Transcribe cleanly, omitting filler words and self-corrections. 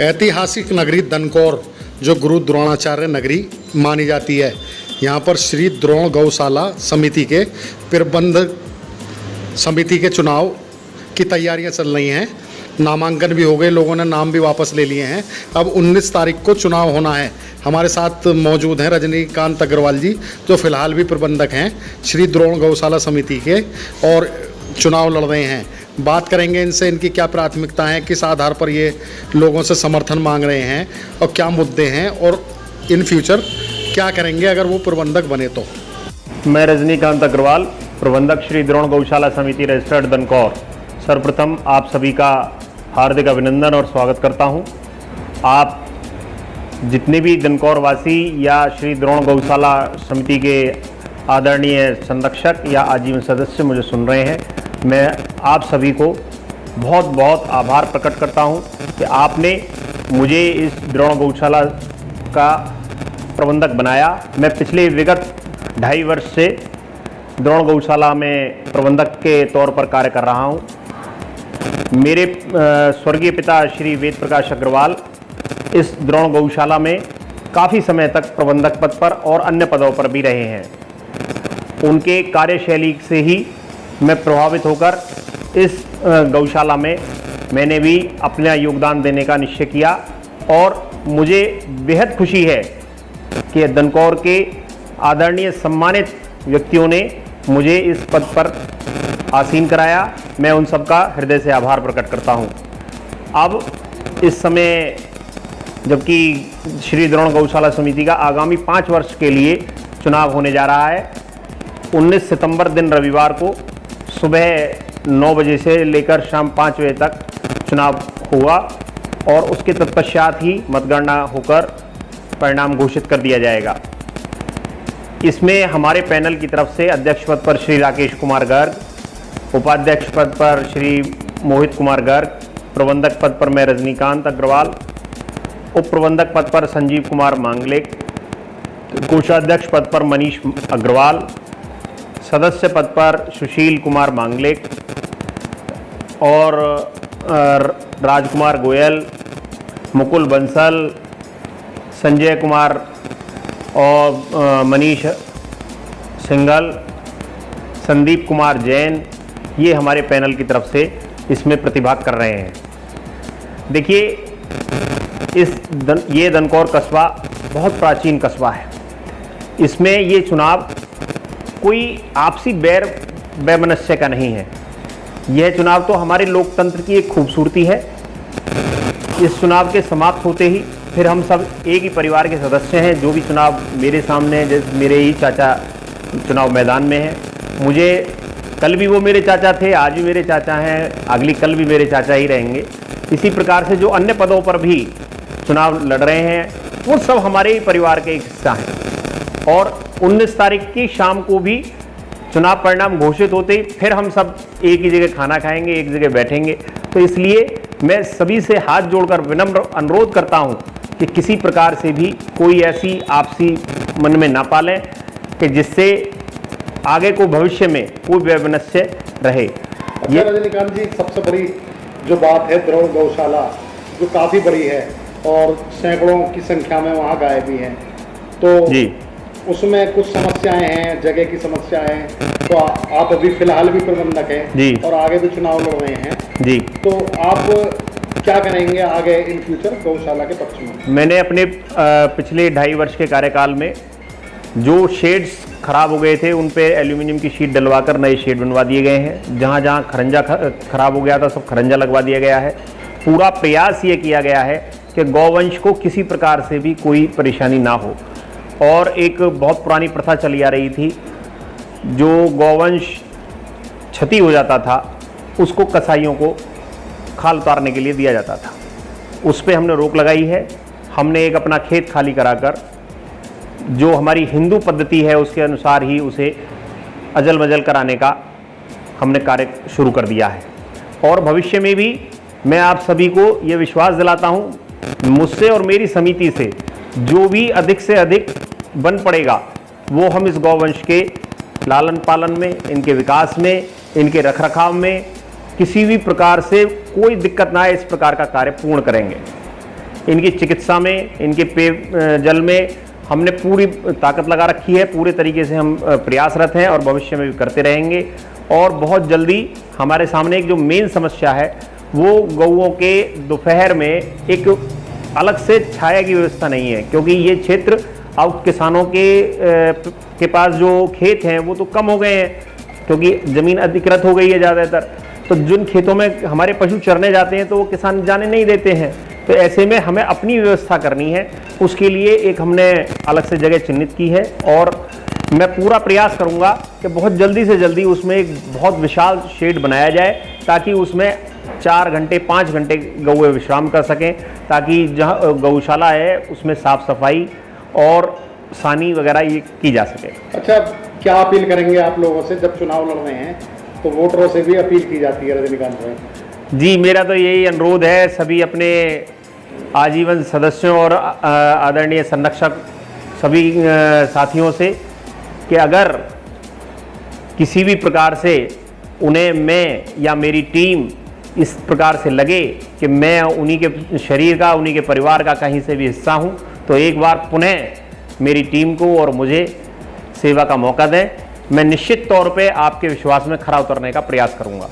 ऐतिहासिक नगरी दनकौर जो गुरु द्रोणाचार्य नगरी मानी जाती है, यहाँ पर श्री द्रोण गौशाला समिति के प्रबंधक समिति के चुनाव की तैयारियां चल रही हैं। नामांकन भी हो गए, लोगों ने नाम भी वापस ले लिए हैं। अब 19 तारीख को चुनाव होना है। हमारे साथ मौजूद हैं रजनीकांत अग्रवाल जी, जो फिलहाल भी प्रबंधक हैं श्री द्रोण गौशाला समिति के और चुनाव लड़ रहे हैं। बात करेंगे इनसे, इनकी क्या प्राथमिकता है, किस आधार पर ये लोगों से समर्थन मांग रहे हैं और क्या मुद्दे हैं और इन फ्यूचर क्या करेंगे अगर वो प्रबंधक बने तो। मैं रजनीकांत अग्रवाल, प्रबंधक श्री द्रोण गौशाला समिति रजिस्टर्ड दनकौर। सर्वप्रथम आप सभी का हार्दिक अभिनंदन और स्वागत करता हूं। आप जितने भी दनकौर वासी या श्री द्रोण गौशाला समिति के आदरणीय संरक्षक या आजीवन सदस्य मुझे सुन रहे हैं, मैं आप सभी को बहुत बहुत आभार प्रकट करता हूं कि आपने मुझे इस द्रोण गौशाला का प्रबंधक बनाया। मैं पिछले विगत 2.5 वर्ष से द्रोण गौशाला में प्रबंधक के तौर पर कार्य कर रहा हूं। मेरे स्वर्गीय पिता श्री वेद प्रकाश अग्रवाल इस द्रोण गौशाला में काफ़ी समय तक प्रबंधक पद पर और अन्य पदों पर भी रहे हैं। उनके कार्यशैली से ही मैं प्रभावित होकर इस गौशाला में मैंने भी अपना योगदान देने का निश्चय किया और मुझे बेहद खुशी है कि दनकौर के आदरणीय सम्मानित व्यक्तियों ने मुझे इस पद पर आसीन कराया। मैं उन सबका हृदय से आभार प्रकट करता हूं। अब इस समय जबकि श्री द्रोण गौशाला समिति का आगामी 5 वर्ष के लिए चुनाव होने जा रहा है। 19 सितंबर दिन रविवार को सुबह 9 बजे से लेकर शाम 5 बजे तक चुनाव हुआ और उसके तत्पश्चात ही मतगणना होकर परिणाम घोषित कर दिया जाएगा। इसमें हमारे पैनल की तरफ से अध्यक्ष पद पर श्री राकेश कुमार गर्ग, उपाध्यक्ष पद पर श्री मोहित कुमार गर्ग, प्रबंधक पद पर मैं रजनीकांत अग्रवाल, उप प्रबंधक पद पर संजीव कुमार मांगलेक, कोषाध्यक्ष पद पर मनीष अग्रवाल, सदस्य पद पर सुशील कुमार मांगलेक और राजकुमार गोयल, मुकुल बंसल, संजय कुमार और मनीष सिंघल, संदीप कुमार जैन, ये हमारे पैनल की तरफ से इसमें प्रतिभाग कर रहे हैं। देखिए, ये दनकौर कस्बा बहुत प्राचीन कस्बा है। इसमें ये चुनाव कोई आपसी वैमनस्य का नहीं है। यह चुनाव तो हमारे लोकतंत्र की एक खूबसूरती है। इस चुनाव के समाप्त होते ही फिर हम सब एक ही परिवार के सदस्य हैं। जो भी चुनाव मेरे सामने, जैसे मेरे ही चाचा चुनाव मैदान में हैं, मुझे कल भी वो मेरे चाचा थे, आज भी मेरे चाचा हैं, अगली कल भी मेरे चाचा ही रहेंगे। इसी प्रकार से जो अन्य पदों पर भी चुनाव लड़ रहे हैं वो सब हमारे ही परिवार के एक हिस्सा हैं। और 19 तारीख की शाम को भी चुनाव परिणाम घोषित होते ही फिर हम सब एक ही जगह खाना खाएंगे, एक जगह बैठेंगे। तो इसलिए मैं सभी से हाथ जोड़कर विनम्र अनुरोध करता हूं कि किसी प्रकार से भी कोई ऐसी आपसी मन में ना पालें कि जिससे आगे को भविष्य में कोई वैमनस्य रहे। ये रजनीकांत जी, सबसे बड़ी जो बात है द्रोण गौशाला जो काफ़ी बड़ी है और सैकड़ों की संख्या में वहाँ गाय भी हैं, तो जी उसमें कुछ समस्याएं हैं, जगह की समस्याएं हैं। तो आप अभी फिलहाल भी प्रबंधक हैं जी और आगे भी चुनाव लड़ रहे हैं जी, तो आप क्या करेंगे आगे इन फ्यूचर गौशाला के पक्ष में? मैंने अपने पिछले 2.5 वर्ष के कार्यकाल में जो शेड्स खराब हो गए थे उन पे एल्यूमिनियम की शीट डलवाकर नए शेड बनवा दिए गए हैं। जहाँ जहाँ खरंजा खराब हो गया था सब खरंजा लगवा दिया गया है। पूरा प्रयास ये किया गया है कि गौवंश को किसी प्रकार से भी कोई परेशानी ना हो। और एक बहुत पुरानी प्रथा चली आ रही थी, जो गौवंश क्षति हो जाता था उसको कसाईयों को खाल उतारने के लिए दिया जाता था। उस पर हमने रोक लगाई है। हमने एक अपना खेत खाली कराकर जो हमारी हिंदू पद्धति है उसके अनुसार ही उसे अजल मजल कराने का हमने कार्य शुरू कर दिया है। और भविष्य में भी मैं आप सभी को ये विश्वास दिलाता हूँ, मुझसे और मेरी समिति से जो भी अधिक से अधिक बन पड़ेगा वो हम इस गौवंश के लालन पालन में, इनके विकास में, इनके रखरखाव में किसी भी प्रकार से कोई दिक्कत ना आए, इस प्रकार का कार्य पूर्ण करेंगे। इनकी चिकित्सा में, इनके पेय जल में हमने पूरी ताकत लगा रखी है। पूरे तरीके से हम प्रयासरत हैं और भविष्य में भी करते रहेंगे। और बहुत जल्दी हमारे सामने एक जो मेन समस्या है वो गौओं के दोपहर में एक अलग से छाया की व्यवस्था नहीं है, क्योंकि ये क्षेत्र अब किसानों के पास जो खेत हैं वो तो कम हो गए हैं, क्योंकि ज़मीन अधिकृत हो गई है ज़्यादातर। तो जिन खेतों में हमारे पशु चरने जाते हैं तो वो किसान जाने नहीं देते हैं। तो ऐसे में हमें अपनी व्यवस्था करनी है, उसके लिए एक हमने अलग से जगह चिन्हित की है और मैं पूरा प्रयास करूंगा कि बहुत जल्दी से जल्दी उसमें एक बहुत विशाल शेड बनाया जाए, ताकि उसमें 4 घंटे 5 घंटे गौए विश्राम कर सकें, ताकि जहाँ गौशाला है उसमें साफ़ सफाई और सानी वगैरह ये की जा सके। अच्छा, क्या अपील करेंगे आप लोगों से? जब चुनाव लड़ रहे हैं तो वोटरों से भी अपील की जाती है रजनीकांत भाई। जी, मेरा तो यही अनुरोध है सभी अपने आजीवन सदस्यों और आदरणीय संरक्षक सभी साथियों से कि अगर किसी भी प्रकार से उन्हें मैं या मेरी टीम इस प्रकार से लगे कि मैं उन्हीं के शरीर का, उन्हीं के परिवार का कहीं से भी हिस्सा हूं, तो एक बार पुनः मेरी टीम को और मुझे सेवा का मौका दें। मैं निश्चित तौर पे आपके विश्वास में खरा उतरने का प्रयास करूंगा।